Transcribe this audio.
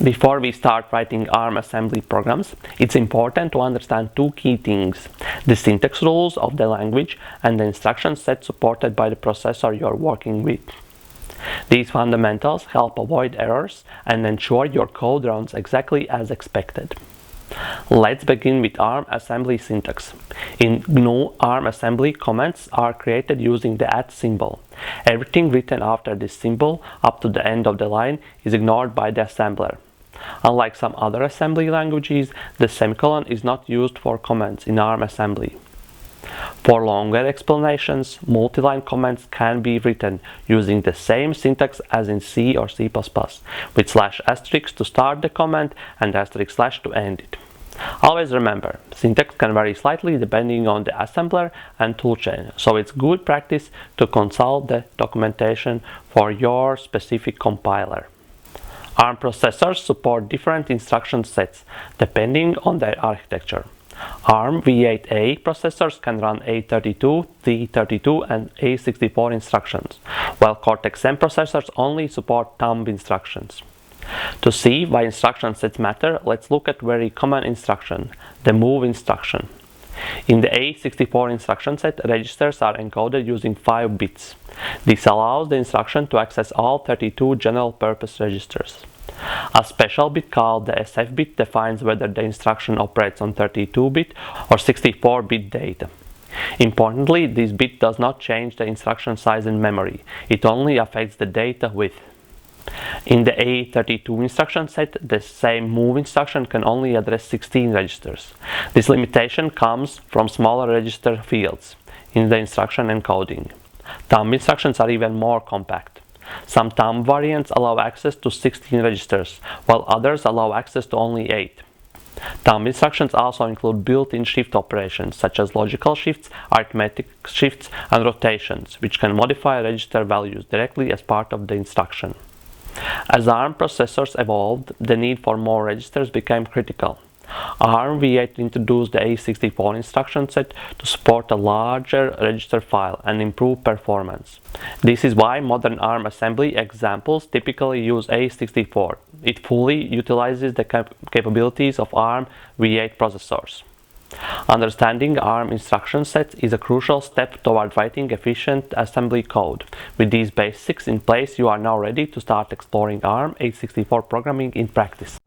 Before we start writing ARM assembly programs, it's important to understand two key things: the syntax rules of the language and the instruction set supported by the processor you're working with. These fundamentals help avoid errors and ensure your code runs exactly as expected. Let's begin with ARM assembly syntax. In GNU, ARM assembly comments are created using the @ symbol. Everything written after this symbol up to the end of the line is ignored by the assembler. Unlike some other assembly languages, the semicolon is not used for comments in ARM assembly. For longer explanations, multi-line comments can be written using the same syntax as in C or C++, with /* to start the comment and */ to end it. Always remember, syntax can vary slightly depending on the assembler and toolchain, so it's good practice to consult the documentation for your specific compiler. ARM processors support different instruction sets depending on their architecture. ARM v8A processors can run A32, Z32 and A64 instructions, while Cortex-M processors only support thumb instructions. To see why instruction sets matter, let's look at a very common instruction, the move instruction. In the A64 instruction set, registers are encoded using 5 bits. This allows the instruction to access all 32 general-purpose registers. A special bit called the SF bit defines whether the instruction operates on 32-bit or 64-bit data. Importantly, this bit does not change the instruction size in memory, it only affects the data width. In the A32 instruction set, the same move instruction can only address 16 registers. This limitation comes from smaller register fields in the instruction encoding. Thumb instructions are even more compact. Some thumb variants allow access to 16 registers, while others allow access to only 8. Thumb instructions also include built-in shift operations such as logical shifts, arithmetic shifts, and rotations, which can modify register values directly as part of the instruction. As ARM processors evolved, the need for more registers became critical. ARM v8 introduced the A64 instruction set to support a larger register file and improve performance. This is why modern ARM assembly examples typically use A64. It fully utilizes the capabilities of ARM v8 processors. Understanding ARM instruction sets is a crucial step toward writing efficient assembly code. With these basics in place, you are now ready to start exploring ARM 864 programming in practice.